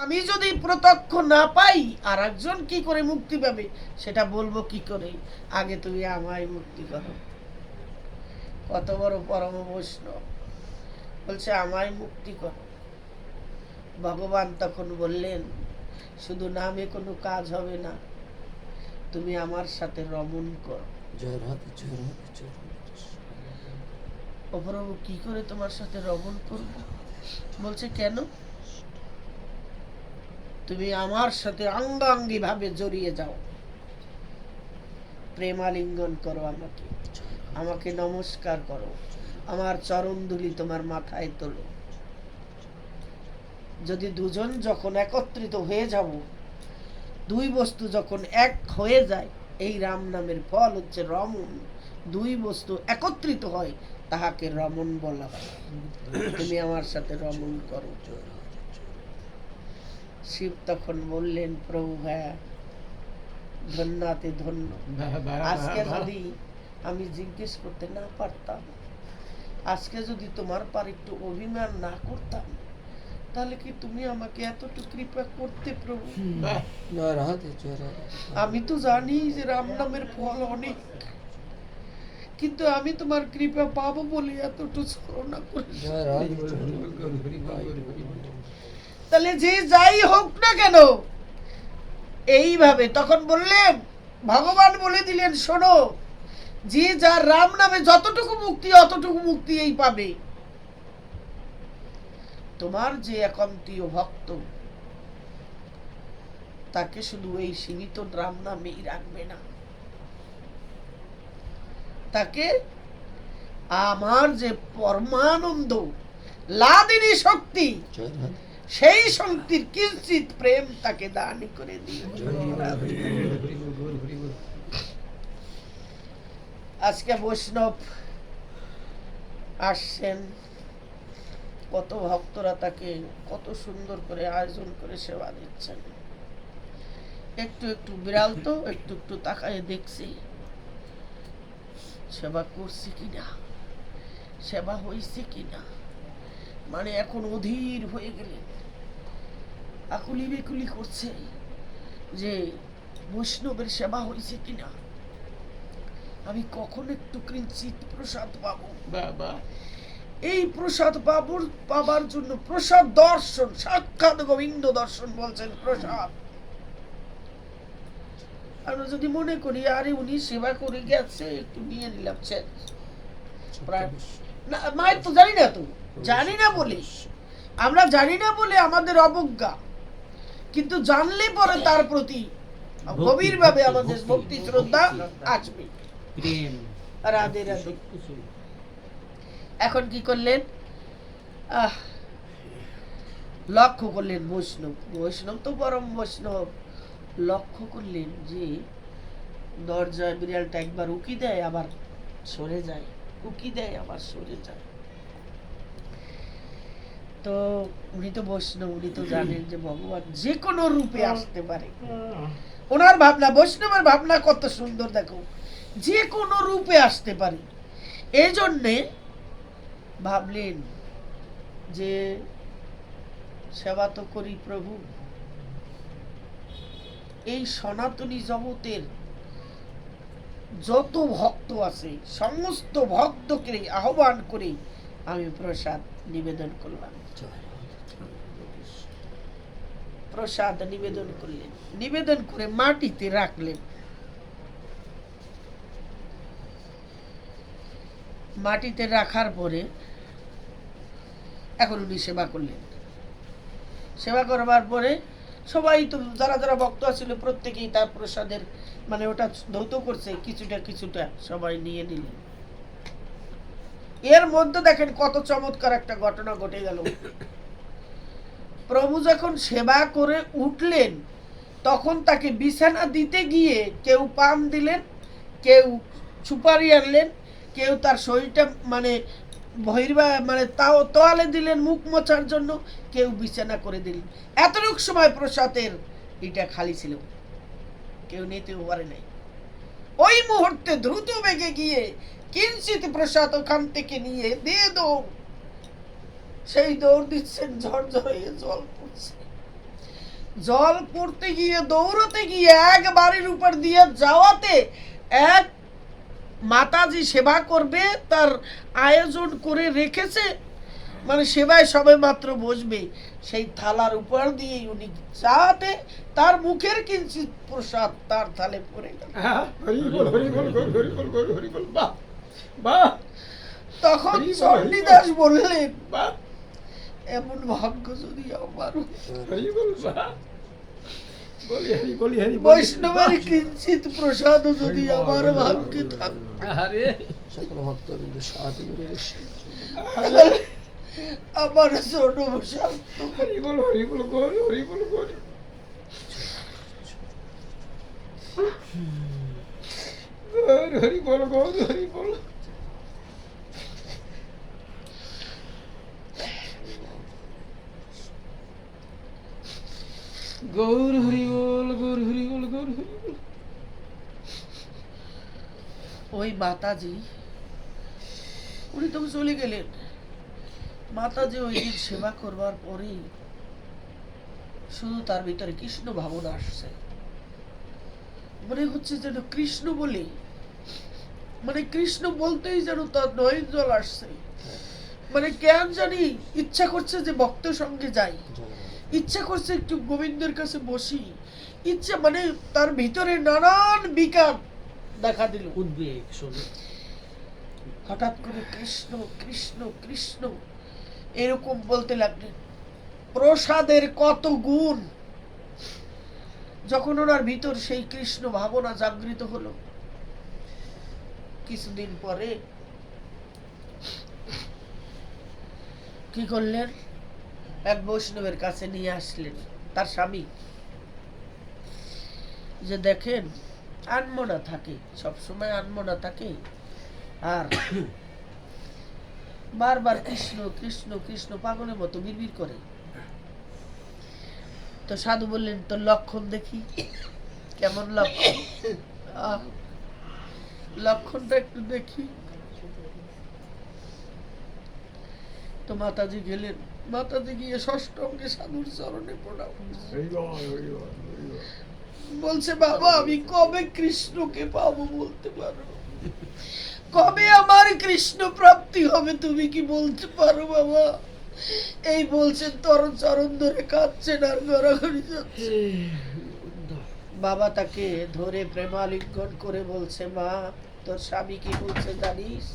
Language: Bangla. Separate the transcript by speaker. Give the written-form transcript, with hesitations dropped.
Speaker 1: আমি যদি প্রত্যক্ষ না পাই আর একজন কি করে মুক্তি পাবে সেটা বলবো কি করে? আগে তুমি আমায় মুক্তি করো। কত বড় পরম বৈষ্ণব, বলছে আমায় মুক্তি করো। ভগবান তখন বললেন, শুধু নামে কোনো কাজ হবে না, তুমি আমার সাথে রমণ করো। ও প্রভু, কি করে তোমার সাথে রমণ করবো? বলছে কেন? তুমি আমার সাথে অঙ্গাঙ্গি ভাবে জড়িয়ে যাও, প্রেমালিঙ্গন করো, আমাকে আমাকে নমস্কার করো, আমার চরণ ধুলি তোমার মাথায় তোলো। যদি দুজন যখন একত্রিত হয়ে যাব, দুই বস্তু যখন এক হয়ে যায়, এই রাম নামের ফল হচ্ছে রমণ। দুই বস্তু একত্রিত হয়, তাহাকে রমণ বলা হয়। তুমি আমার সাথে রমণ করো। শিব তখন বললেন, প্রভু হ্যাঁ, ধন্যাতে ধন্য। আজকে যদি আমি জিজ্ঞেস করতে না পারতাম, আজকে যদি তোমার পার একটু অভিমান না করতাম, তাহলে কি তুমি আমাকে এতটুকু কৃপা করতে প্রভু? আমি তো জানি যে রাম নামের ফল অনেক, কিন্তু আমি তোমার কৃপা পাবো বলে এতটুকু ছলনা করেছি। তাহলে যে যাই হোক না কেন, এইভাবে তখন বললেন, ভগবান বলে দিলেন, শোনো, যে যার রাম নামে যতটুকু মুক্তি অতটুকু মুক্তি এই পাবে। তোমার যে একান্তীয় ভক্ত, তাকে শুধু এই সীমিত রাম নামেই রাখবে না, তাকে আমার যে পরমানন্দ লাদিনী শক্তি, সেই শক্তির কিঞ্চিত প্রেম তাকে দান করে দিও। আজকে বৈষ্ণব আসছেন, কত ভক্তরা তাকে কত সুন্দর করে আয়োজন করে সেবা দিচ্ছেন। একটু একটু বিড়াল তো একটু একটু তাকায় দেখছি সেবা করছি কিনা, সেবা হয়েছে কিনা। মানে এখন অধীর হয়ে গেলেন, আকুলি বিকুলি করছে যে বৈষ্ণবের সেবা হয়েছে কিনা, আমি কখন একটু কিঞ্চিত প্রসাদ পাবো। এই প্রসাদ পাবার জন্য প্রসাদ দর্শন, সাক্ষাৎ গোবিন্দ দর্শন বলছেন প্রসাদ। আমরা যদি মনে করি আরে উনি সেবা করে গেছে, একটু নিয়ে নিলাম, মায়ের তো জানি না, তো জানি না বলে, আমরা জানি না বলে আমাদের অবজ্ঞা, কিন্তু জানলে পরে তার প্রতি গভীর ভাবে আমাদের ভক্তি শ্রদ্ধা আসবে। রাধে রাধে। এখন কি করলেন, লক্ষ্য করলেন বৈষ্ণব, বৈষ্ণব তো পরম বৈষ্ণব, লক্ষ্য করলেন যে দরজায় বিড়ালটা একবার উকি দেয় আবার সরে যায়, উকি দেয় আবার সরে যায়। তো উনি তো বৈষ্ণব, উনি তো জানেন যে ভগবান যে কোনো রূপে আসতে পারে। ওনার ভাবনা, বৈষ্ণবের ভাবনা কত সুন্দর, দেখো, যে কোনো রূপে আসতে পারে। এই জন্যে ভাবলেন যে সেবা তো করি প্রভু, এই সনাতনী জগতের যত ভক্ত আছে সমস্ত ভক্তকে আহ্বান করে আমি প্রসাদ নিবেদন করলাম। প্রসাদ নিবেদন করলেন, নিবেদন করে মাটিতে রাখলেন। মাটিতে রাখার পরে এখন উনি সেবা করলেন। সেবা করবার পরে সবাই তো যারা যারা ভক্ত ছিল প্রত্যেকেই তার প্রসাদের মানে ওটা ধৌত করছে, কিছুটা কিছুটা সবাই নিয়ে নিলেন। এর মধ্যে দেখেন কত চমৎকার একটা ঘটনা ঘটে গেল। প্রভু যখন সেবা করে উঠলেন, তখন তাকে বিছানা দিতে গিয়ে কেউ পান দিলেন, কেউ সুপারি আনলেন, কেউ তার শরীরটা মানে মানে তাও তোয়ালে দিলেন মুখ মোছার জন্য, কেউ বিছানা করে দিলেন। এতটুক সময় প্রসাদের এটা খালি ছিল, কেউ নিতেও পারে নাই। ওই মুহূর্তে দ্রুত বেগে গিয়ে কিঞ্চিত প্রসাদ ওখান থেকে নিয়ে দিয়ে দৌড়, সেই দৌড় দিচ্ছেন, ঝরঝর হয়ে জল পড়ছে। জল পড়তে গিয়ে দৌড়তে গিয়ে এক বাড়ির উপর দিয়ে যাওয়াতে এক মাতাজি সেবা করবে তার আয়োজন করে রেখেছে, মানে সেবায় সবে মাত্র বসবে, সেই থালার উপর দিয়ে উনি যাতে তার মুখের কিঞ্চিত প্রসাদ তার থালে পড়ে গেল। তখন চণ্ডীদাস বললেন, এমন ভাগ্য যদি আমার, বৈষ্ণবের কিঞ্চিত প্রসাদ যদি আমার ভাগ্যে থাকে, আমার ছোট
Speaker 2: গৌর হরি বল, গৌর হরি বল, গৌর হরি বল।
Speaker 1: ওই মাতাজি উনি তো চলে গেলেন। মাতাজি ওই দিন সেবা করবার পরেই শুধু তার ভিতরে কৃষ্ণ ভাবনা আসছে, মনে হচ্ছে যেন কৃষ্ণ বলে, মানে কৃষ্ণ বলতেই যেন তার নয়ন জল আসছে, মানে কেন জানি ইচ্ছা করছে যে ভক্তের সঙ্গে যাই, ইচ্ছা করছে একটু গোবিন্দের কাছে বসি, ইচ্ছা মানে তার ভিতরে নানান বিকার দেখা দিল,
Speaker 2: উদ্বেগ শুনে
Speaker 1: হঠাৎ করে কৃষ্ণ কৃষ্ণ কৃষ্ণ এরকম বলতে লাগলেন। প্রসাদের কত গুণ! যখন ওনার ভিতর সেই কৃষ্ণ ভাবনা জাগৃত হলো, কিছুদিন পরে কি করলেন, এক বৈষ্ণবের কাছে নিয়ে আসলেন তার স্বামী, যে দেখেন আনমনা থাকে, সবসময় আনমনা থাকে, আর বারবার কৃষ্ণ কৃষ্ণ কৃষ্ণ পাগলের মতো বিড়বিড় করে। তো সাধু বললেন, তোর লক্ষণ দেখি, কেমন লক্ষণ, লক্ষণটা একটু দেখি। তো মাতাজি গেলেন, মাতাজি গিয়ে ষষ্ঠঙ্গে সাধুর চরণে প্রণাম বলছে, বাবা আমি কবে কৃষ্ণকে পাবো বলতে পারো? কবে আমার কৃষ্ণ প্রাপ্তি হবে তুমি কি বলতে পারো বাবা? এই বলছেন, তোর চরণ ধরে কাঁদছেন আর গড়াগড়ি যাচ্ছে। বাবা তাকে ধরে প্রেমালিঙ্গন করে বলছে, মা তোর স্বামী কি বলছে জানিস?